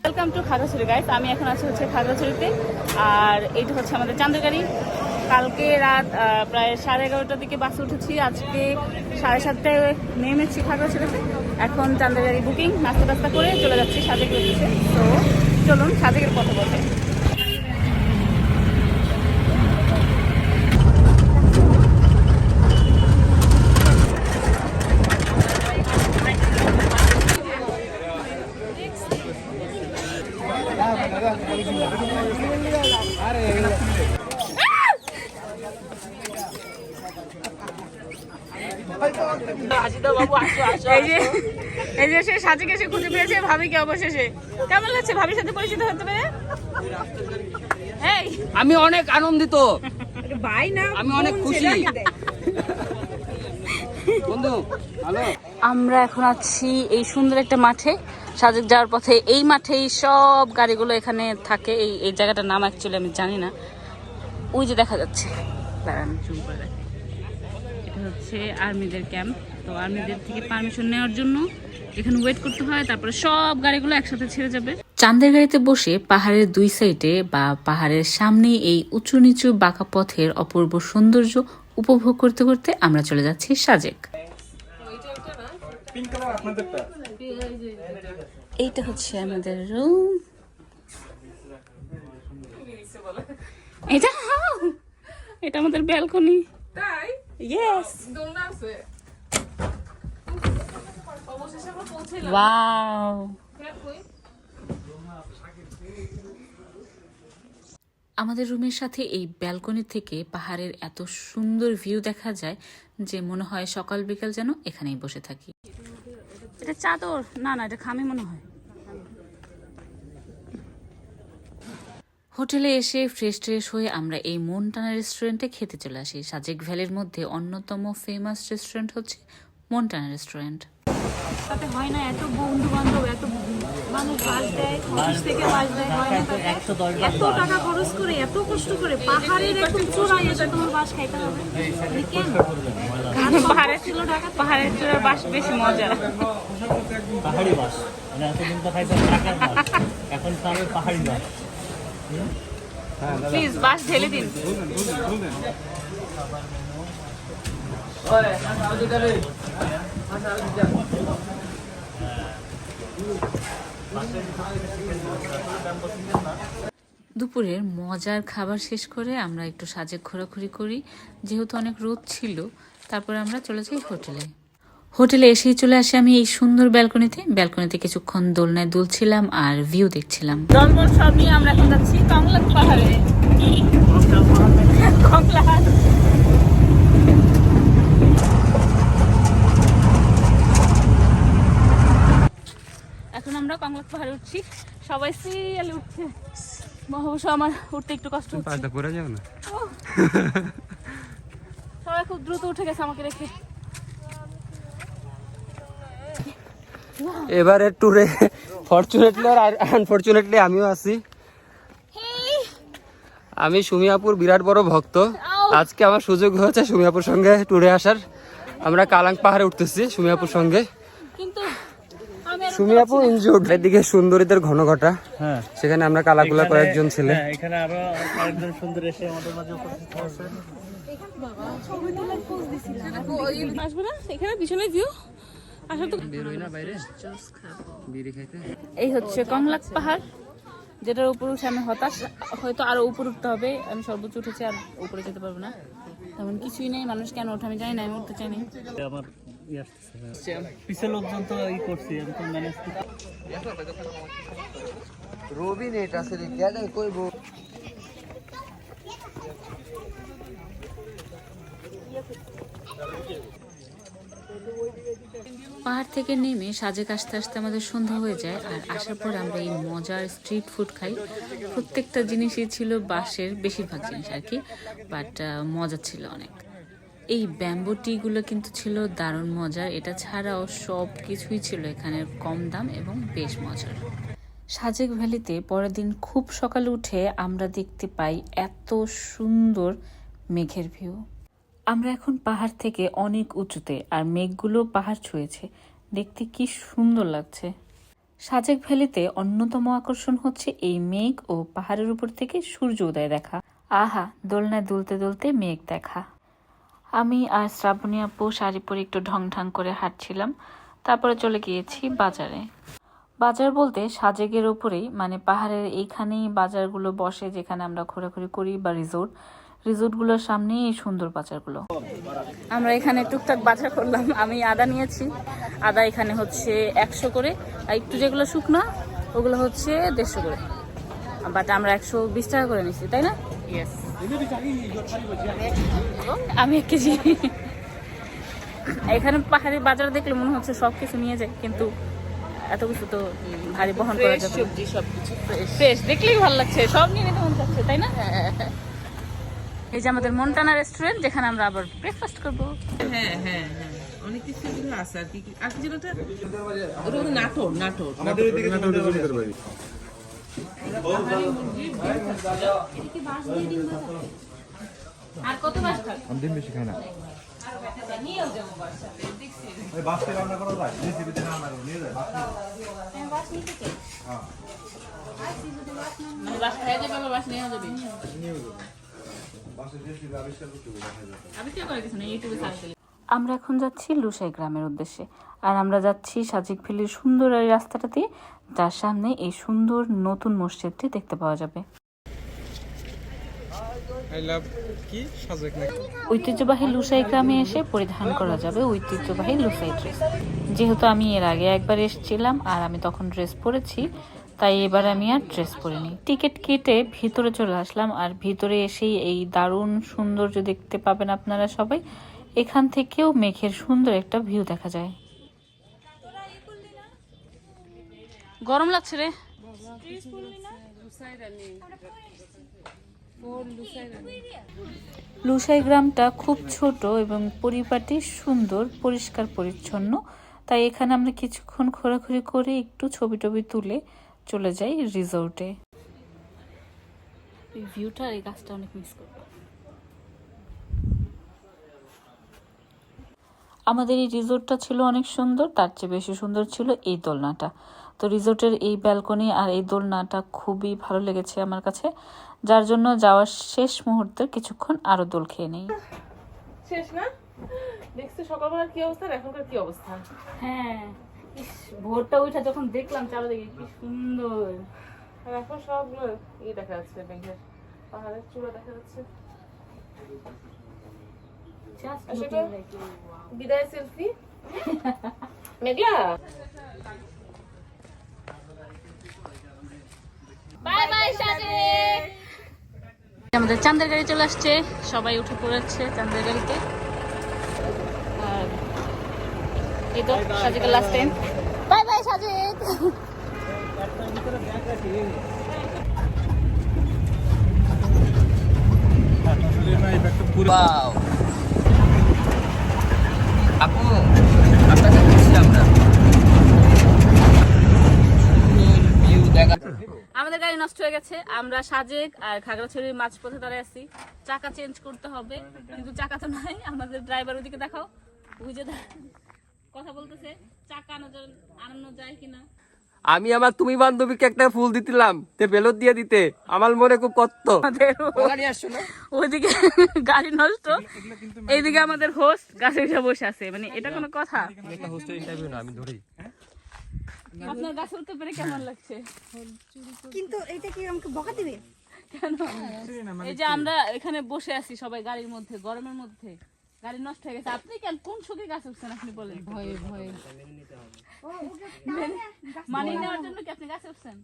Welcome to Khagrachari guys. আমি এখন আছি হচ্ছে খাগড়াছড়িতে, আর এইটা হচ্ছে আমাদের চাঁদের গাড়ি। কালকে রাত প্রায় 11:30টার দিকে বাসে উঠেছি, আজকে 7:30টায় নেমেছি খাগড়াছড়িতে। এখন চাঁদের গাড়ি বুকিং, নাস্তা টাস্তা করে চলে যাচ্ছি সাজেক উঠেছে। তো চলুন সাজেকের কথা বলতে। এই যে সে সাজেকে এসে খুঁজে পেয়েছে ভাবিকে অবশেষে। কেমন লাগছে ভাবির সাথে পরিচিত হতে পেরে? আমি অনেক আনন্দিত, আমি অনেক খুশি। বন্ধু হ্যালো, আমরা এখন আছি এই সুন্দর একটা মাঠে, সাজেক যাওয়ার পথে। এই মাঠেই সব গাড়িগুলো এখানে থাকে। এই জায়গাটার নাম অ্যাকচুয়ালি আমি জানি না। ওই যে দেখা যাচ্ছে, দাঁড়ান জুম করে দেখেন, এটা হচ্ছে আর্মিদের ক্যাম্প। তো আর্মিদের থেকে পারমিশন নেওয়ার জন্য এখানে ওয়েট করতে হয়, তারপরে সব গাড়িগুলো একসাথে ছেড়ে যাবে। চাঁদের গাড়িতে বসে পাহাড়ের দুই সাইডে বা পাহাড়ের সামনে এই উঁচু নিচু বাঁকা পথের অপূর্ব সৌন্দর্য উপভোগ করতে করতে আমরা চলে যাচ্ছি সাজেক। এইটা হচ্ছে আমাদের রুম। এটা আমাদের ব্যালকনি। Yes, wow. আমাদের রুমের সাথে এই ব্যালকনি থেকে পাহাড়ের এত সুন্দর ভিউ দেখা যায় যে মনে হয় সকাল বিকাল যেন এখানেই বসে থাকি। এটা চাদর না, এটা খামি মনে হয়। হোটেলে এসে ফ্রেশ হয়ে আমরা এই মনটানা রেস্টুরেন্টে খেতে চলে আসি। সাজেক ভ্যালির মধ্যে অন্যতম ফেমাস রেস্টুরেন্ট হচ্ছে মনটানা রেস্টুরেন্ট। তাতে হয় না এত বন্ধু বান্ধব, এত মানুষ বাস দেয়, অফিস থেকে বাস দেয়, হয় না এত টাকা খরচ করে, এত কষ্ট করে পাহাড়ের একদম চূড়ায় এসে তোমার বাস খাইতে হবে। কেন? পাহাড়ের চূড়ার বাস বেশি মজা। পাহাড়ি বাস মানে এতদিন তো খাইতাম টাকার বাস, এখন খাবে পাহাড়ি বাস। প্লিজ বাস ঢেলে দিন। দুপুরের মজার খাবার শেষ করে আমরা একটু সাজেক ঘোরাঘুরি করি, যেহেতু অনেক রোদ ছিল। তারপরে আমরা চলে যাই হোটেলে এসেই চলে আসি আমি এই সুন্দর ব্যালকনিতে কিছুক্ষণ দোলনায় দুলছিলাম আর ভিউ দেখছিলাম। দলবল সব নিয়ে আমরা এখন যাচ্ছি কংলাক পাহাড়ে। এখন আমরা কংলাক পাহাড়ে উঠছি, সবাই সিরিয়ালে উঠছে। অবশ্য আমার উঠতে একটু কষ্ট হচ্ছে, সবাই খুব দ্রুত উঠে গেছে আমাকে রেখে। এবারে ট্যুরে ফরচুনেটলি আর আনফরচুনেটলি আমিও আছি। আমি সুমিয়াপুর বিরাট বড় ভক্ত। আজকে আমার সুযোগ হয়েছে সুমিয়াপুর সঙ্গে ট্যুরে আসার। আমরা কালাং পাহাড়ে উঠতেছি সুমিয়াপুর সঙ্গে। কিন্তু সুমিয়াপু ইনজুর্ড। এদিকে সুন্দরীদের ঘনঘটা, সেখানে আমরা কালাকুলা কয়েকজন ছেলে। এখানে আরো কয়েকজন সুন্দর এসে আমাদের মাঝে উপস্থিত হয়েছেন। এই হচ্ছে কংলাক পাহাড়, যেটার উপর উঠে আমি হতাশ। হয়তো আরো উপর উঠতে হবে, আমি সর্বোচ্চ উঠেছি, আর উপরে যেতে পারবো না। তেমন কিছুই নেই, মানুষ কেন ওঠে আমি জানি না, আমি উঠতে চাই না। আমার পিছে লোকজন তো ই করছি, আমি তো ম্যানেজ রবি নেট আছে রে, কেডা কইব। পাহাড় থেকে নেমে সাজেক আসতে আসতে আমাদের সন্ধ্যা হয়ে যায়, আর আসার পর আমরা এই মজার স্ট্রিট ফুড খাই। প্রত্যেকটা জিনিসই ছিল বাঁশের, বেশিরভাগ জিনিস আর কি, বাট মজা ছিল অনেক। এই ব্যাম্বো টিগুলো কিন্তু ছিল দারুণ মজার। এটা ছাড়াও সব কিছুই ছিল এখানের কম দাম এবং বেশ মজার। সাজেক ভ্যালিতে পরের দিন খুব সকালে উঠে আমরা দেখতে পাই এত সুন্দর মেঘের ভিউ। আমরা এখন পাহাড় থেকে অনেক উঁচুতে, আর মেঘগুলো পাহাড় ছুঁয়েছে, দেখতে কি সুন্দর লাগছে। সাজেক ভ্যালিতে অন্যতম আকর্ষণ হচ্ছে এই মেঘ ও পাহাড়ের উপর থেকে সূর্য উদয় দেখা। আহা, দোলনায় দুলতে দুলতে মেঘ দেখা। আমি আর শ্রাবণী আপু শাড়ি পরে একটু ঢং ঢং করে হাঁটছিলাম, তারপরে চলে গিয়েছি বাজারে। বাজার বলতে সাজেকের উপরেই, মানে পাহাড়ের এইখানেই বাজারগুলো বসে, যেখানে আমরা ঘোরাঘুরি করি, বা রিসোর্টগুলোর সামনেই এই সুন্দর বাজারগুলো। আমরা এখানে টুকটাক বাজার করলাম। আমি আদা নিয়েছি, আদা এখানে হচ্ছে 100 করে, আর একটু যেগুলো শুকনো ওগুলো হচ্ছে 150 করে, বাট আমরা 120 টাকা করে নিচ্ছি, তাই না? ইয়েস, আমি 1 কেজি। এখানে পাহাড়ি বাজার দেখলে মনে হচ্ছে সব কিছু নিয়ে যায়, কিন্তু এত কিছু তো ভারী বহন করা যাবে না। সবজি সবকিছু ফ্রেশ, দেখলেই ভালো লাগছে, সব নিয়ে নিতে মন চাচ্ছে, তাই না? এই যে আমাদের মন্টানা রেস্টুরেন্ট, যেখানে আমরা আবার ব্রেকফাস্ট করবো। হ্যাঁ হ্যাঁ হ্যাঁ, অনেক কিছু এগুলো আছে আর কি আর কি যেন ওটা হলো নাটোর নাটোর আমাদের ওইদিকে জমিদার বাড়ি। আর কত মাস থাকবে? আমি ডিম বেশি খাই না। ওই বাসে রান্না করা যায়, রেসিপিতে রান্না করে নিয়ে যায়। মানে বাস খাইয়া যাবে, আবার বাস নিয়ে যাবে। বাসের রেসিপি আবিষ্কার করতে হবে, দেখা যায়। আবিষ্কার করে কিছু না, ইউটিউবে সার্চ দিলে। আমরা এখন যাচ্ছি লুসাই গ্রামের উদ্দেশ্যে, আর আমরা যাচ্ছি সাজেক ভ্যালির সুন্দর এই রাস্তাটা দিয়ে, যার সামনে এই সুন্দর নতুন মসজিদটি দেখতে পাওয়া যাবে। ঐতিহ্যবাহী লুসাই গ্রামে এসে পরিধান করা যাবে ঐতিহ্যবাহী লুসাই ড্রেস। যেহেতু আমি এর আগে একবার এসেছিলাম আর আমি তখন ড্রেস পরেছি, তাই এবার আমি আর ড্রেস পরিনি। টিকিট কেটে ভিতরে চলে আসলাম, আর ভিতরে এসেই এই দারুণ সৌন্দর্য দেখতে পাবেন আপনারা সবাই। এখান থেকেও মেঘের সুন্দর একটা ভিউ দেখা যায়। গরম লাগছে রে। লুসাই গ্রামটা খুব ছোট এবং পরিপাটি, সুন্দর, পরিষ্কার পরিচ্ছন্ন। তাই এখানে আমরা কিছুক্ষণ ঘোরাঘুরি করে একটু ছবি টবি তুলে চলে যাই রিসোর্টে। এই ভিউটা, এই গাছটা অনেক মিস করবো। আমাদের এই রিসোর্টটা ছিল অনেক সুন্দর, তার চেয়ে বেশি সুন্দর ছিল এই দোলনাটা। তো রিসোর্টের এই ব্যালকনি আর এই দোলনাটা খুবই ভালো লেগেছে আমার কাছে, যার জন্য যাওয়ার শেষ মুহূর্তে কিছুক্ষণ আরো দোল খেয়ে নেই। শেষ না দেখছো সকালবেলার কি অবস্থা আর এখনকার কি অবস্থা? হ্যাঁ, ইস, ভোরটা উঠে যখন দেখলাম চারিদিকে কি সুন্দর। আর এখন সবগুলো দেখা যাচ্ছে, মেঘের পাহাড়ের চূড়া দেখা যাচ্ছে। Just আর সেটা looking like you. বিদায় সেলফি মেঘলা। Bye bye Sajek. আমাদের চাঁদের গাড়ি চলে আসছে, সবাই উঠে পড়েছে চাঁদের গাড়িতে। আর এই তো সাজেকের last time. Bye bye Sajek. Wow. আপু, আপনাকে খুঁজছি আমরা। ভিউ দেখা। আমাদের গাড়ি নষ্ট হয়ে গেছে, আমরা সাজেক আর খাগড়াছড়ির মাঝপথে দাঁড়ায় আছি। চাকা চেঞ্জ করতে হবে, কিন্তু চাকা তো নাই। আমাদের ড্রাইভার ওদিকে দেখাও, ওই যে কথা বলতেছে, চাকা আনানো যায় কিনা। আমি আমার তুমি বান্ধবীকে একটা ফুল দিছিলাম, তে বেলত দিয়ে দিতে আমার মনে খুব কষ্ট। ওইদিকে গাড়ি নষ্ট, এইদিকে আমাদের হোস্ট গাছে উঠে বসে আছে। মানে এটা কোনো কথা? আমি ধরি। আপনার গাছে উঠতে পেরে কেমন লাগছে? কিন্তু এটা কি আমাকে বকা দিবে? কেন? এই যে আমরা এখানে বসে আছি সবাই গাড়ির মধ্যে, গরমের মধ্যে, গাড়ি নষ্ট হয়ে গেছে। আপনি কেন কোন সুখে গাছ উঠছেন আপনি বলেন? ভয়ে ভয়ে মানিয়ে নেওয়ার জন্য কি আপনি গাছে উঠছেন?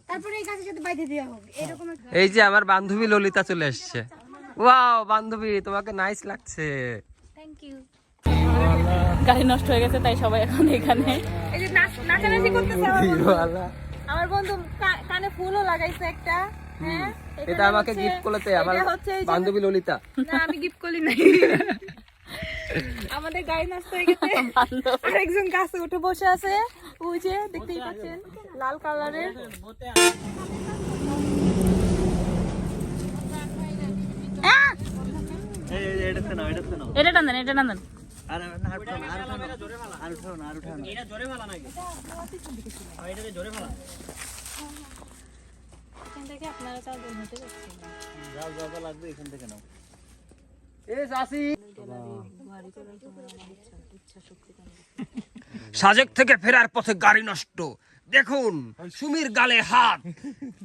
তারপরে এই গাছের সাথে বাইধে দেওয়া হবে এরকম একটা। এই যে আমার বান্ধবী ললিতা চলে এসেছে। ওয়াও বান্ধবী, তোমাকে নাইস লাগছে। Thank you. গাড়ি নষ্ট হয়ে গেছে, তাই সবাই এখন এখানে। এই যে নাচানাচি করতেছে আমার বন্ধু, কানে ফুলও লাগাইছে একটা। হ্যাঁ, এটা আমাকে গিফট করেছে আমার বান্ধবী ললিতা। না আমি গিফট করি নাই। আমাদের গাড়ি নষ্ট হয়ে গেছে, আরেকজন গাছে উঠে বসে আছে, ওই যে দেখতেই পাচ্ছেন লাল কালারের। এটা টান দেন, এটা টান দেন। আর উঠানো এটা জোরে ভালা নাকি এটাতে জোরে ভালা এখান থেকে আপনারা চাল দিন হেঁটে যাচ্ছেন যাও যাও লাগবে এখান থেকে নাও সাজেক থেকে ফেরার পথে গাড়ি নষ্ট, দেখুন সুমির গালে হাত,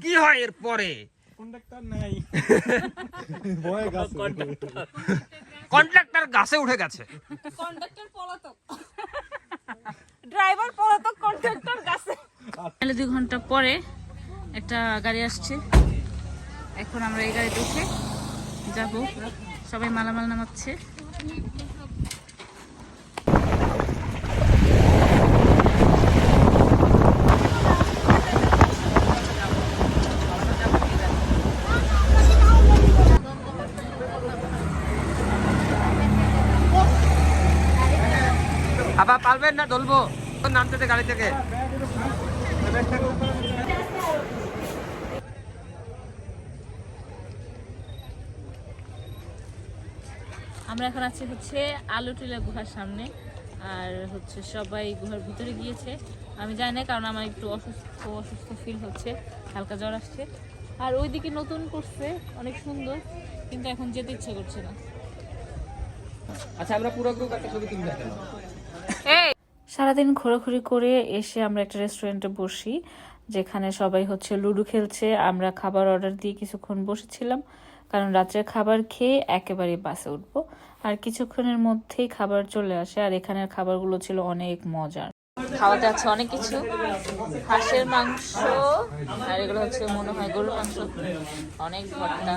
কি হয় এর পরে? কন্ট্রাক্টর গাছে উঠে গেছে। কন্ডাক্টর পলাতক ড্রাইভার পলাতক কন্ডাক্টর কাছে 2 ঘন্টা পরে একটা গাড়ি আসছে, এখন আমরা এই গাড়িতে উঠে যাব। সবাই মালামাল নামাচ্ছে। আবার পারবেন না, ধরবো নামতে গাড়ি থেকে। আমরা এখন আছি হচ্ছে আলুটিলা গুহার সামনে, আর হচ্ছে সবাই গুহার ভিতরে গিয়েছে। আমি জানি না, কারণ আমার একটু অসুস্থ ফিল হচ্ছে, হালকা জ্বর আসছে। আর ওইদিকে নতুন করছে, অনেক সুন্দর, কিন্তু এখন যেতে ইচ্ছে করছে না। আচ্ছা, আমরা পুরো গ্রুপ একটা ছবি তুলবো। সারাদিন ঘোরাঘুরি করে এসে আমরা একটা রেস্টুরেন্টে বসি, যেখানে সবাই হচ্ছে লুডো খেলছে। আমরা খাবার অর্ডার দিয়ে কিছুক্ষণ বসেছিলাম, কারণ রাত্রের খাবার খেয়ে একেবারে বাসে উঠবো। আর কিছুক্ষণের মধ্যেই খাবার চলে আসে, আর এখানের খাবারগুলো ছিল অনেক মজার। খাওয়াতে আছে অনেক কিছু, হাঁসের মাংস, আর এগুলো হচ্ছে মনে হয় গরুর মাংস, অনেক ভর্তা।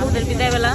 আমাদের বিদায় বেলা।